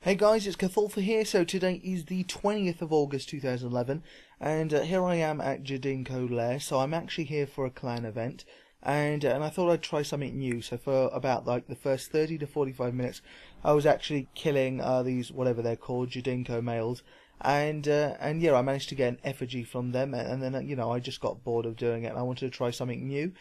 Hey guys, it's Cthulthu here. So today is the 20th of August 2011, and here I am at Jadinko Lair. So I'm actually here for a clan event, and I thought I'd try something new. So for about like the first 30 to 45 minutes, I was actually killing these, whatever they're called, Jadinko males, and yeah, I managed to get an effigy from them, and then I just got bored of doing it, and I wanted to try something new.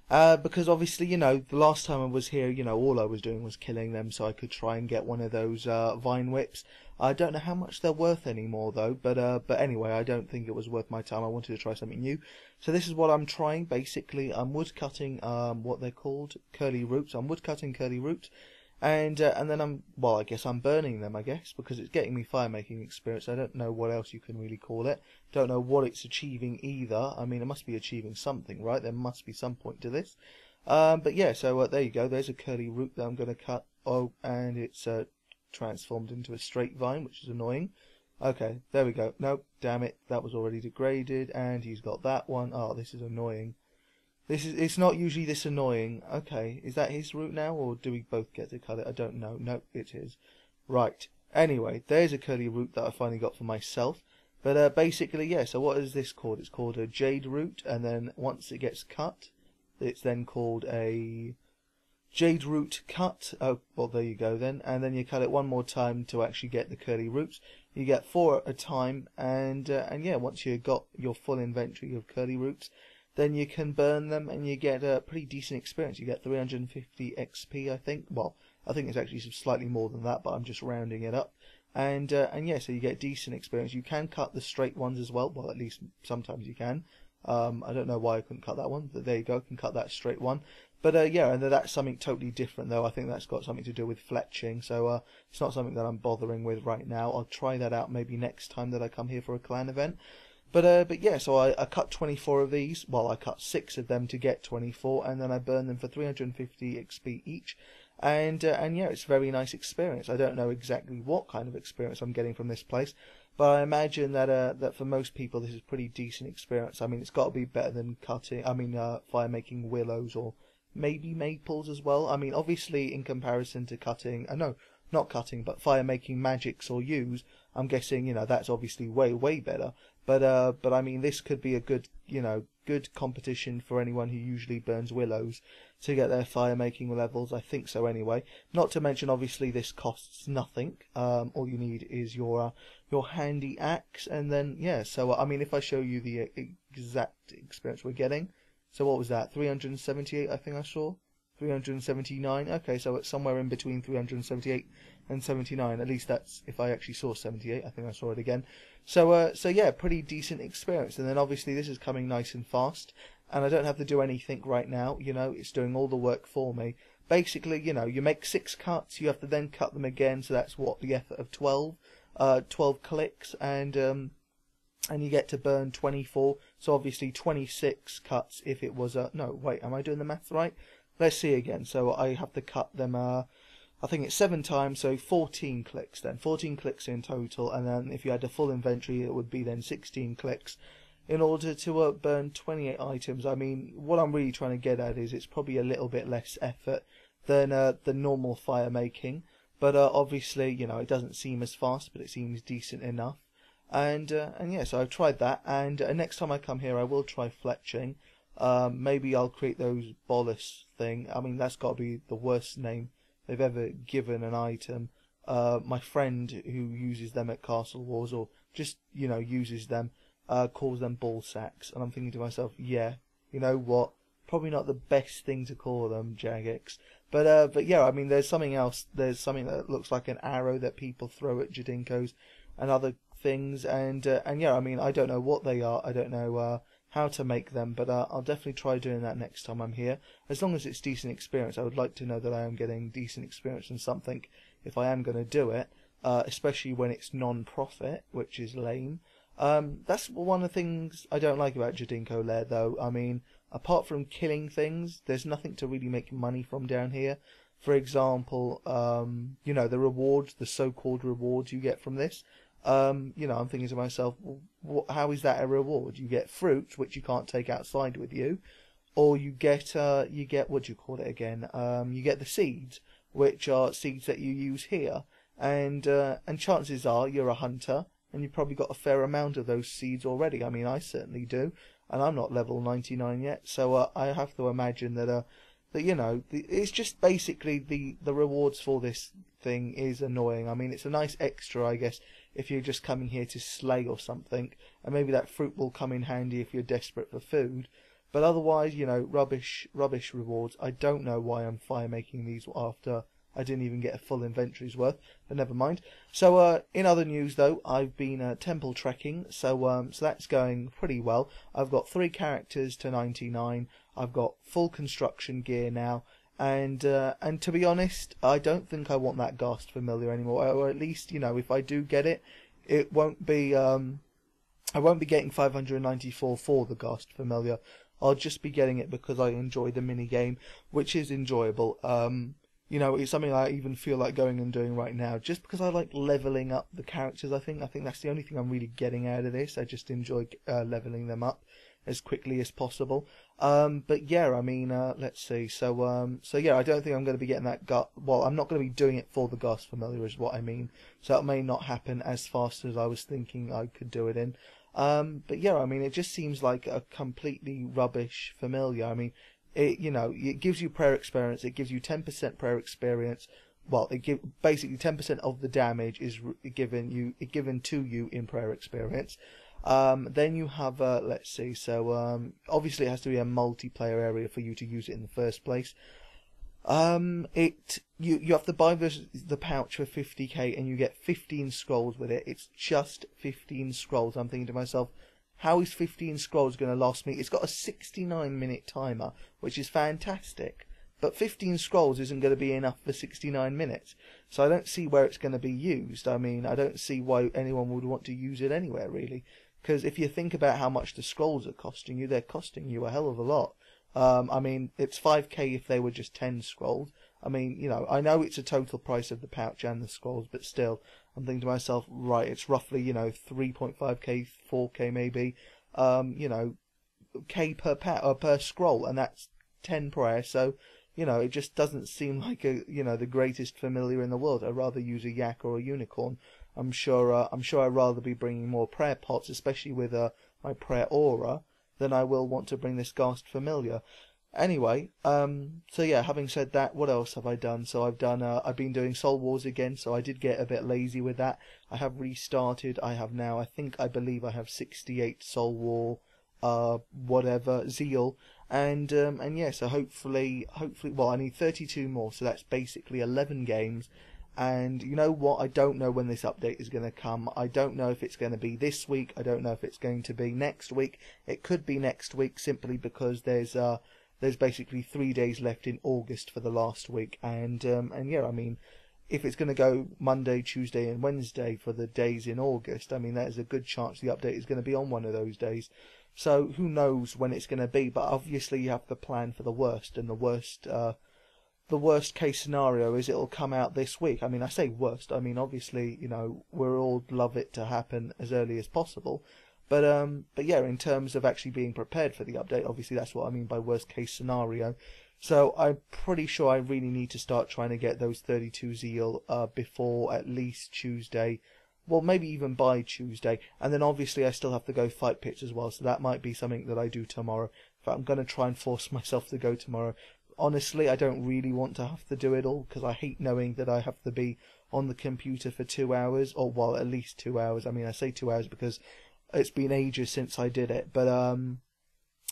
Because obviously, the last time I was here, all I was doing was killing them, so I could try and get one of those vine whips. I don't know how much they're worth anymore, though, but anyway, I don't think it was worth my time. I wanted to try something new. So this is what I'm trying. Basically, I'm woodcutting, what they're called, curly roots. I'm woodcutting curly roots, and then I guess I'm burning them, because it's getting me fire making experience. I don't know what else you can really call it. Don't know what it's achieving either. I mean, it must be achieving something, right? There must be some point to this. But yeah, so there you go. There's a curly root that I'm going to cut. Oh, and it's transformed into a straight vine, which is annoying. Okay, there we go. Nope, damn it. That was already degraded, and he's got that one. Oh, this is annoying. It's not usually this annoying. Okay, is that his route now, or do we both get to cut it? I don't know. Nope, it's his. Right. Anyway, there's a curly root that I finally got for myself. But basically, yeah, so what is this called? It's called a jade root, and then once it gets cut, it's then called a jade root cut. Oh, well, there you go then. And then you cut it one more time to actually get the curly roots. You get 4 at a time, and yeah, once you've got your full inventory of curly roots, then you can burn them, and you get a pretty decent experience. You get 350 XP, I think. Well, I think it's actually slightly more than that, but I'm just rounding it up. And yeah, so you get decent experience. You can cut the straight ones as well. Well, at least sometimes you can. I don't know why I couldn't cut that one, but there you go. I can cut that straight one. But yeah, and that's something totally different, though. I think that's got something to do with fletching. So it's not something that I'm bothering with right now. I'll try that out maybe next time that I come here for a clan event. But yeah, so I cut 24 of these. Well, I cut 6 of them to get 24, and then I burn them for 350 XP each. And yeah, it's a very nice experience. I don't know exactly what kind of experience I'm getting from this place, but I imagine that for most people this is pretty decent experience. I mean, it's got to be better than fire making willows or maybe maples as well. I mean, obviously in comparison to cutting, no, not cutting, but fire making magics or yews, I'm guessing that's obviously way better. But I mean, this could be a good good competition for anyone who usually burns willows to get their fire making levels. I think so anyway. Not to mention, obviously, this costs nothing. All you need is your handy axe, and then yeah. So I mean, if I show you the exact experience we're getting, so what was that? 378, I think I saw. 379. Okay, so it's somewhere in between 378 and 79. At least that's if I actually saw 78. I think I saw it again. So yeah, pretty decent experience. And then obviously this is coming nice and fast, and I don't have to do anything right now. It's doing all the work for me. Basically, you make 6 cuts. You have to then cut them again. So that's what the effort of 12 clicks, and you get to burn 24. So obviously 26 cuts if it was a no. Wait, am I doing the maths right? Let's see again. So I have to cut them, I think it's 7 times, so 14 clicks then. 14 clicks in total, and then if you had a full inventory, it would be then 16 clicks in order to burn 28 items. I mean, what I'm really trying to get at is it's probably a little bit less effort than the normal fire making. But obviously, it doesn't seem as fast, but it seems decent enough. And yeah, so I've tried that, and next time I come here, I will try fletching. Maybe I'll create those bolus thing. I mean, that's got to be the worst name they've ever given an item. My friend who uses them at Castle Wars, or just uses them, calls them ball sacks, and I'm thinking to myself, yeah, you know what? Probably not the best thing to call them, Jagex. But yeah, I mean, there's something else. There's something that looks like an arrow that people throw at Jadinkos and other things, and yeah, I mean, I don't know what they are. I don't know how to make them, but I'll definitely try doing that next time I'm here. As long as it's decent experience, I would like to know that I am getting decent experience in something if I am going to do it, especially when it's non-profit, which is lame. That's one of the things I don't like about Jadinko Lair, though. I mean, apart from killing things, there's nothing to really make money from down here. For example, the rewards, the so-called rewards you get from this. I'm thinking to myself, how is that a reward? You get fruit, which you can't take outside with you, or you get what do you call it again? You get the seeds, which are seeds that you use here. and chances are you're a hunter, and you've probably got a fair amount of those seeds already. I mean, I certainly do, and I'm not level 99 yet, so I have to imagine that it's just basically the rewards for this thing is annoying. I mean, it's a nice extra, I guess, if you're just coming here to slay or something, and maybe that fruit will come in handy if you're desperate for food. But otherwise, rubbish rewards. I don't know why I'm fire making these after I didn't even get a full inventory's worth, but never mind. So, in other news though, I've been temple trekking, so that's going pretty well. I've got 3 characters to 99. I've got full construction gear now, and to be honest, I don't think I want that Ghast familiar anymore. Or at least, if I do get it, it won't be I won't be getting 594 for the Ghast familiar. I'll just be getting it because I enjoy the mini game, which is enjoyable. It's something I even feel like going and doing right now, just because I like leveling up the characters. I think that's the only thing I'm really getting out of this. I just enjoy leveling them up as quickly as possible. But yeah, I mean, let's see. So yeah, I don't think I'm going to be getting that well, I'm not going to be doing it for the Ghast familiar, is what I mean. So that may not happen as fast as I was thinking I could do it in. But yeah, I mean, it just seems like a completely rubbish familiar. I mean, it gives you prayer experience. It gives you 10% prayer experience. Well, basically 10% of the damage is given to you in prayer experience. Then you have, let's see. So obviously it has to be a multiplayer area for you to use it in the first place. You have to buy the pouch for 50k, and you get 15 scrolls with it. It's just 15 scrolls. I'm thinking to myself, how is 15 scrolls going to last me? It's got a 69-minute timer, which is fantastic. But 15 scrolls isn't going to be enough for 69 minutes. So I don't see where it's going to be used. I mean, I don't see why anyone would want to use it anywhere, really. Because if you think about how much the scrolls are costing you, they're costing you a hell of a lot. I mean, it's 5k if they were just 10 scrolls. I mean, I know it's a total price of the pouch and the scrolls, but still, I'm thinking to myself, right, it's roughly, 3.5k, 4k maybe, k per scroll, and that's 10 prayer, so, it just doesn't seem like the greatest familiar in the world. I'd rather use a yak or a unicorn. I'm sure I'd rather be bringing more prayer pots, especially with my prayer aura, than I will want to bring this Ghast familiar. Anyway, so yeah, having said that, what else have I done? So I've been doing Soul Wars again, so I did get a bit lazy with that. I have restarted. I have now, I believe I have 68 Soul War, Zeal, and yeah, so hopefully, well, I need 32 more, so that's basically 11 games. And you know what? I don't know when this update is going to come. I don't know if it's going to be this week. I don't know if it's going to be next week. It could be next week simply because there's basically 3 days left in August for the last week. And yeah, I mean, if it's going to go Monday, Tuesday, and Wednesday for the days in August, I mean, there's a good chance the update is going to be on one of those days. So who knows when it's going to be? But obviously you have to plan for the worst, and the worst case scenario is it'll come out this week. I mean, I say worst. I mean, obviously, we're all love it to happen as early as possible. But yeah, in terms of actually being prepared for the update, obviously that's what I mean by worst case scenario. So I'm pretty sure I really need to start trying to get those 32 Zeal before at least Tuesday. Well, maybe even by Tuesday. And then obviously I still have to go fight pits as well. So that might be something that I do tomorrow. In fact, I'm going to try and force myself to go tomorrow. Honestly, I don't really want to have to do it all, because I hate knowing that I have to be on the computer for 2 hours, or well, at least 2 hours. I mean, I say 2 hours because it's been ages since I did it, but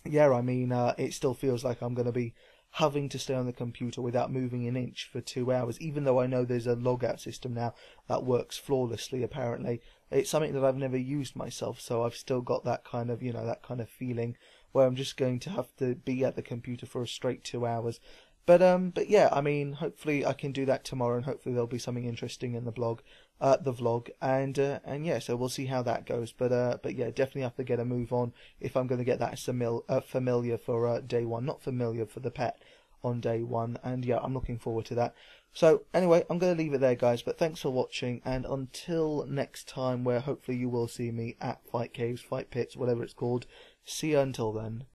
yeah, I mean, it still feels like I'm going to be having to stay on the computer without moving an inch for 2 hours, even though I know there's a logout system now that works flawlessly, apparently. It's something that I've never used myself, so I've still got that kind of, that kind of feeling where I'm just going to have to be at the computer for a straight 2 hours. But yeah, I mean, hopefully I can do that tomorrow, and hopefully there'll be something interesting in the vlog, and yeah, so we'll see how that goes. But yeah, definitely have to get a move on if I'm going to get that familiar for day one, not familiar for the pet on day one, and yeah, I'm looking forward to that. So anyway, I'm going to leave it there, guys, but thanks for watching, and until next time, where hopefully you will see me at Fight Caves, Fight Pits, whatever it's called, see you until then.